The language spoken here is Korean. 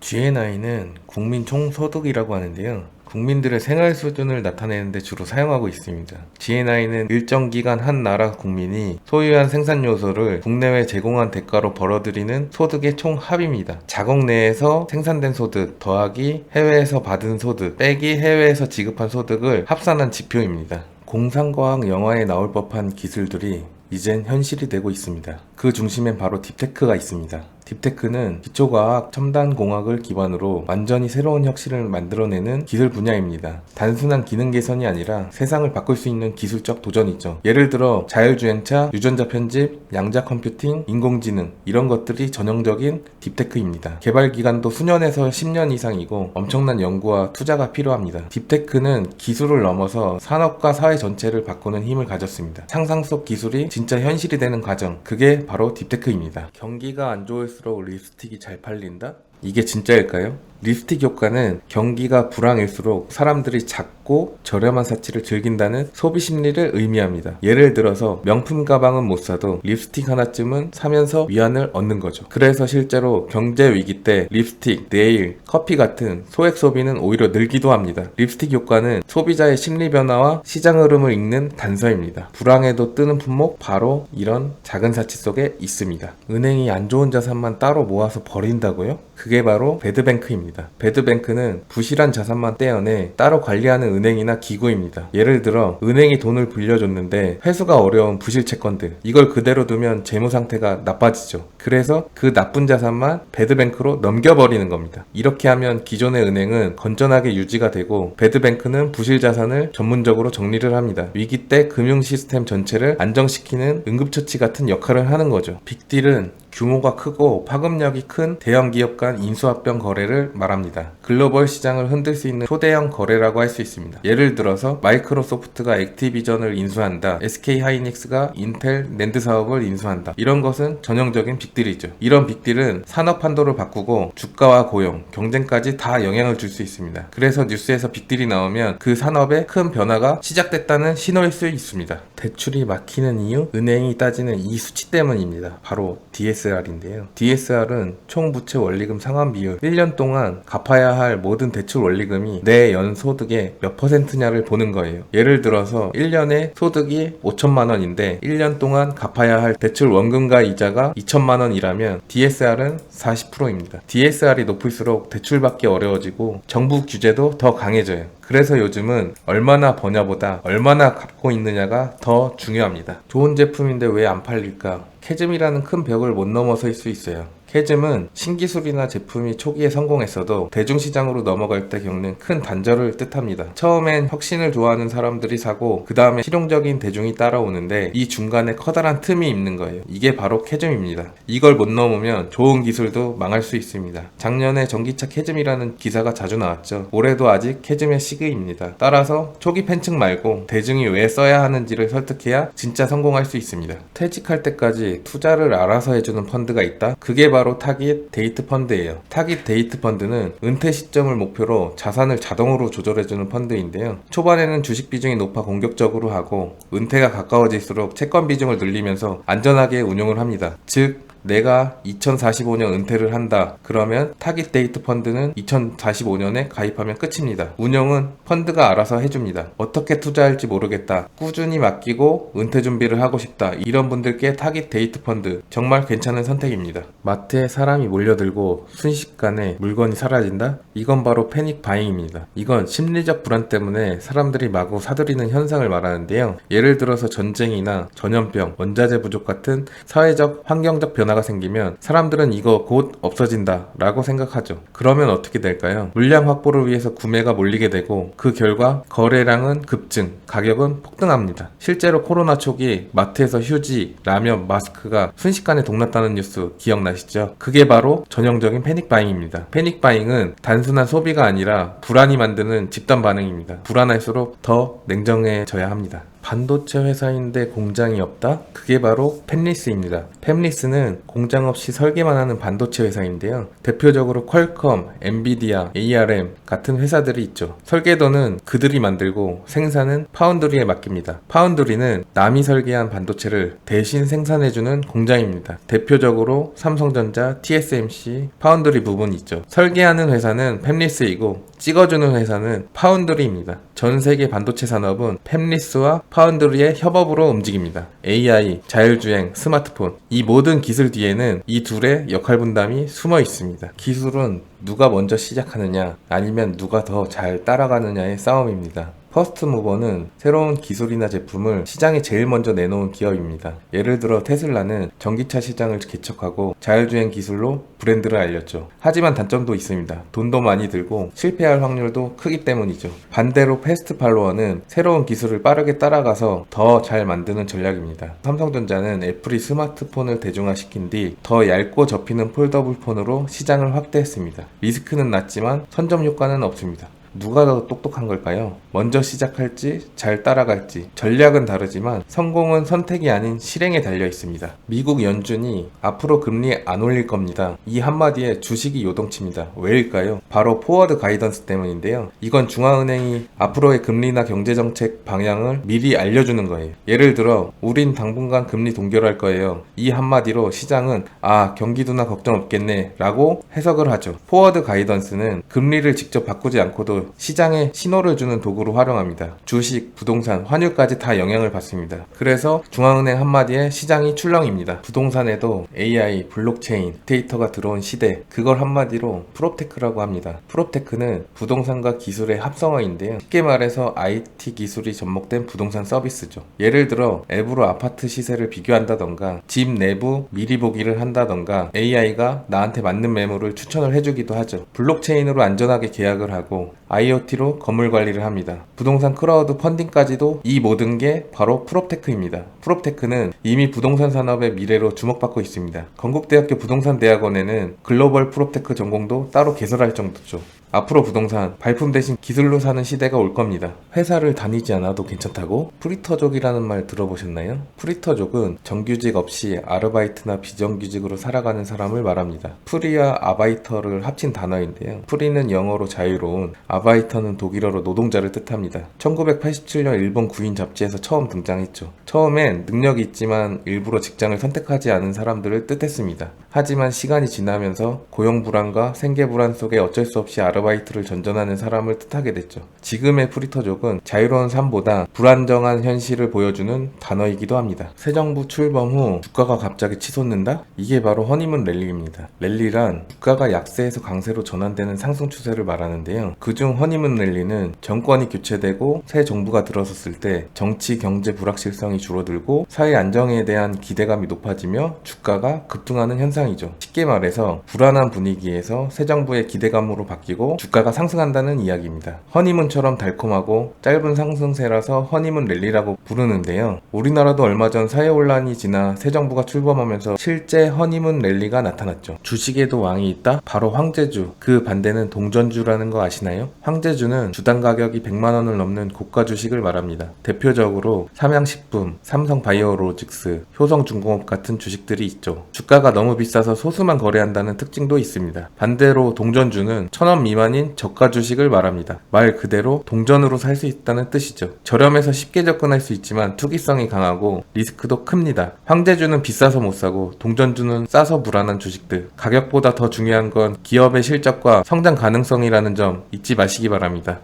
GNI는 국민 총소득이라고 하는데요. 국민들의 생활 수준을 나타내는 데 주로 사용하고 있습니다. GNI는 일정 기간 한 나라 국민이 소유한 생산 요소를 국내외 제공한 대가로 벌어들이는 소득의 총 합입니다. 자국 내에서 생산된 소득 더하기 해외에서 받은 소득 빼기 해외에서 지급한 소득을 합산한 지표입니다. 공상과학 영화에 나올 법한 기술들이 이젠 현실이 되고 있습니다. 그 중심엔 바로 딥테크가 있습니다. 딥테크는 기초과학, 첨단공학을 기반으로 완전히 새로운 혁신을 만들어내는 기술 분야입니다. 단순한 기능 개선이 아니라 세상을 바꿀 수 있는 기술적 도전이죠. 예를 들어 자율주행차, 유전자 편집, 양자 컴퓨팅, 인공지능 이런 것들이 전형적인 딥테크입니다. 개발 기간도 수년에서 10년 이상이고 엄청난 연구와 투자가 필요합니다. 딥테크는 기술을 넘어서 산업과 사회 전체를 바꾸는 힘을 가졌습니다. 상상 속 기술이 진짜 현실이 되는 과정, 그게 바로 딥테크입니다. 경기가 안 좋을수록 립스틱이 잘 팔린다? 이게 진짜일까요? 립스틱 효과는 경기가 불황일수록 사람들이 작고 저렴한 사치를 즐긴다는 소비 심리를 의미합니다. 예를 들어서 명품 가방은 못 사도 립스틱 하나쯤은 사면서 위안을 얻는 거죠. 그래서 실제로 경제 위기 때 립스틱, 네일, 커피 같은 소액 소비는 오히려 늘기도 합니다. 립스틱 효과는 소비자의 심리 변화와 시장 흐름을 읽는 단서입니다. 불황에도 뜨는 품목, 바로 이런 작은 사치 속에 있습니다. 은행이 안 좋은 자산만 따로 모아서 버린다고요? 그게 바로 배드뱅크입니다. 배드뱅크는 부실한 자산만 떼어내 따로 관리하는 은행이나 기구입니다. 예를 들어 은행이 돈을 빌려줬는데 회수가 어려운 부실 채권들, 이걸 그대로 두면 재무 상태가 나빠지죠. 그래서 그 나쁜 자산만 배드뱅크로 넘겨버리는 겁니다. 이렇게 하면 기존의 은행은 건전하게 유지가 되고 배드뱅크는 부실 자산을 전문적으로 정리를 합니다. 위기 때 금융 시스템 전체를 안정시키는 응급처치 같은 역할을 하는 거죠. 빅딜은 규모가 크고 파급력이 큰 대형 기업 간 인수합병 거래를 말합니다. 글로벌 시장을 흔들 수 있는 초대형 거래라고 할 수 있습니다. 예를 들어서 마이크로소프트가 액티비전을 인수한다, SK 하이닉스가 인텔 낸드 사업을 인수한다. 이런 것은 전형적인 빅딜이죠. 이런 빅딜은 산업 판도를 바꾸고 주가와 고용, 경쟁까지 다 영향을 줄 수 있습니다. 그래서 뉴스에서 빅딜이 나오면 그 산업에 큰 변화가 시작됐다는 신호일 수 있습니다. 대출이 막히는 이유? 은행이 따지는 이 수치 때문입니다. 바로 DSR인데요. DSR은 총 부채 원리금 상환 비율, 1년 동안 갚아야 할 모든 대출 원리금이 내 연소득의 몇 %냐를 보는 거예요. 예를 들어서 1년에 소득이 5천만 원인데 1년 동안 갚아야 할 대출 원금과 이자가 2천만 원이라면 DSR은 40%입니다. DSR이 높을수록 대출받기 어려워지고 정부 규제도 더 강해져요. 그래서 요즘은 얼마나 버냐보다 얼마나 갚고 있느냐가 더 중요합니다. 좋은 제품인데 왜 안 팔릴까? 캐즘이라는 큰 벽을 못 넘어설 수 있어요. 캐즘은 신기술이나 제품이 초기에 성공했어도 대중시장으로 넘어갈 때 겪는 큰 단절을 뜻합니다. 처음엔 혁신을 좋아하는 사람들이 사고 그 다음에 실용적인 대중이 따라오는데 이 중간에 커다란 틈이 있는 거예요. 이게 바로 캐즘입니다. 이걸 못 넘으면 좋은 기술도 망할 수 있습니다. 작년에 전기차 캐즘이라는 기사가 자주 나왔죠. 올해도 아직 캐즘의 시기입니다. 따라서 초기 팬층 말고 대중이 왜 써야 하는지를 설득해야 진짜 성공할 수 있습니다. 퇴직할 때까지 투자를 알아서 해주는 펀드가 있다? 그게 바로 타깃 데이트 펀드예요. 타깃 데이트 펀드는 은퇴 시점을 목표로 자산을 자동으로 조절해주는 펀드인데요. 초반에는 주식 비중이 높아 공격적으로 하고 은퇴가 가까워질수록 채권 비중을 늘리면서 안전하게 운용을 합니다. 즉 내가 2045년 은퇴를 한다. 그러면 타깃 데이트 펀드는 2045년에 가입하면 끝입니다. 운영은 펀드가 알아서 해줍니다. 어떻게 투자할지 모르겠다, 꾸준히 맡기고 은퇴 준비를 하고 싶다, 이런 분들께 타깃 데이트 펀드 정말 괜찮은 선택입니다. 마트에 사람이 몰려들고 순식간에 물건이 사라진다? 이건 바로 패닉 바잉입니다. 이건 심리적 불안 때문에 사람들이 마구 사들이는 현상을 말하는데요. 예를 들어서 전쟁이나 전염병, 원자재 부족 같은 사회적 환경적 변화가 생기면 사람들은 이거 곧 없어진다 라고 생각하죠. 그러면 어떻게 될까요? 물량 확보를 위해서 구매가 몰리게 되고 그 결과 거래량은 급증, 가격은 폭등합니다. 실제로 코로나 초기 마트에서 휴지, 라면, 마스크가 순식간에 동났다는 뉴스 기억나시죠? 그게 바로 전형적인 패닉 바잉입니다. 패닉 바잉은 단순한 소비가 아니라 불안이 만드는 집단 반응입니다. 불안할수록 더 냉정해져야 합니다. 반도체 회사인데 공장이 없다? 그게 바로 팹리스입니다. 팹리스는 공장 없이 설계만 하는 반도체 회사인데요. 대표적으로 퀄컴, 엔비디아, ARM 같은 회사들이 있죠. 설계도는 그들이 만들고 생산은 파운드리에 맡깁니다. 파운드리는 남이 설계한 반도체를 대신 생산해주는 공장입니다. 대표적으로 삼성전자, TSMC, 파운드리 부분이 있죠. 설계하는 회사는 팹리스이고 찍어주는 회사는 파운드리입니다. 전 세계 반도체 산업은 팹리스와 파운드리의 협업으로 움직입니다. AI, 자율주행, 스마트폰 이 모든 기술 뒤에는 이 둘의 역할 분담이 숨어 있습니다. 기술은 누가 먼저 시작하느냐 아니면 누가 더 잘 따라가느냐의 싸움입니다. 퍼스트 무버는 새로운 기술이나 제품을 시장에 제일 먼저 내놓은 기업입니다. 예를 들어 테슬라는 전기차 시장을 개척하고 자율주행 기술로 브랜드를 알렸죠. 하지만 단점도 있습니다. 돈도 많이 들고 실패할 확률도 크기 때문이죠. 반대로 패스트 팔로워는 새로운 기술을 빠르게 따라가서 더 잘 만드는 전략입니다. 삼성전자는 애플이 스마트폰을 대중화시킨 뒤 더 얇고 접히는 폴더블 폰으로 시장을 확대했습니다. 리스크는 낮지만 선점 효과는 없습니다. 누가 더 똑똑한 걸까요? 먼저 시작할지 잘 따라갈지 전략은 다르지만 성공은 선택이 아닌 실행에 달려 있습니다. 미국 연준이 앞으로 금리 안 올릴 겁니다. 이 한마디에 주식이 요동칩니다. 왜일까요? 바로 포워드 가이던스 때문인데요. 이건 중앙은행이 앞으로의 금리나 경제정책 방향을 미리 알려주는 거예요. 예를 들어 우린 당분간 금리 동결할 거예요. 이 한마디로 시장은 경기도나 걱정 없겠네 라고 해석을 하죠. 포워드 가이던스는 금리를 직접 바꾸지 않고도 시장에 신호를 주는 도구로 활용합니다. 주식, 부동산, 환율까지 다 영향을 받습니다. 그래서 중앙은행 한마디에 시장이 출렁입니다. 부동산에도 AI, 블록체인, 데이터가 들어온 시대, 그걸 한마디로 프롭테크라고 합니다. 프롭테크는 부동산과 기술의 합성어인데요. 쉽게 말해서 IT 기술이 접목된 부동산 서비스죠. 예를 들어 앱으로 아파트 시세를 비교한다던가 집 내부 미리 보기를 한다던가 AI가 나한테 맞는 매물을 추천을 해주기도 하죠. 블록체인으로 안전하게 계약을 하고 IoT로 건물 관리를 합니다. 부동산 크라우드 펀딩까지도 이 모든 게 바로 프롭테크입니다. 프롭테크는 이미 부동산 산업의 미래로 주목받고 있습니다. 건국대학교 부동산대학원에는 글로벌 프롭테크 전공도 따로 개설할 정도죠. 앞으로 부동산, 발품 대신 기술로 사는 시대가 올 겁니다. 회사를 다니지 않아도 괜찮다고? 프리터족이라는 말 들어보셨나요? 프리터족은 정규직 없이 아르바이트나 비정규직으로 살아가는 사람을 말합니다. 프리와 아바이터를 합친 단어인데요. 프리는 영어로 자유로운, 아바이터는 독일어로 노동자를 뜻합니다. 1987년 일본 구인 잡지에서 처음 등장했죠. 처음엔 능력이 있지만 일부러 직장을 선택하지 않은 사람들을 뜻했습니다. 하지만 시간이 지나면서 고용 불안과 생계 불안 속에 어쩔 수 없이 아르바이트를 전전하는 사람을 뜻하게 됐죠. 지금의 프리터족은 자유로운 삶보다 불안정한 현실을 보여주는 단어이기도 합니다. 새 정부 출범 후 주가가 갑자기 치솟는다? 이게 바로 허니문 랠리입니다. 랠리란 주가가 약세에서 강세로 전환되는 상승 추세를 말하는데요. 그중 허니문 랠리는 정권이 교체되고 새 정부가 들어섰을 때 정치 경제 불확실성이 줄어들고 사회 안정에 대한 기대감이 높아지며 주가가 급등하는 현상이죠. 쉽게 말해서 불안한 분위기에서 새 정부의 기대감으로 바뀌고 주가가 상승한다는 이야기입니다. 허니문처럼 달콤하고 짧은 상승세라서 허니문 랠리라고 부르는데요. 우리나라도 얼마 전 사회혼란이 지나 새 정부가 출범하면서 실제 허니문 랠리가 나타났죠. 주식에도 왕이 있다? 바로 황제주. 그 반대는 동전주라는 거 아시나요? 황제주는 주당 가격이 100만원을 넘는 고가 주식을 말합니다. 대표적으로 삼양식품, 삼성바이오로직스, 효성중공업 같은 주식들이 있죠. 주가가 너무 비싸서 소수만 거래한다는 특징도 있습니다. 반대로 동전주는 1000원 미만인 저가 주식을 말합니다. 말 그대로 동전으로 살 수 있다는 뜻이죠. 저렴해서 쉽게 접근할 수 있지만 투기성이 강하고 리스크도 큽니다. 황제주는 비싸서 못 사고 동전주는 싸서 불안한 주식들. 가격보다 더 중요한 건 기업의 실적과 성장 가능성이라는 점 잊지 마시기 바랍니다.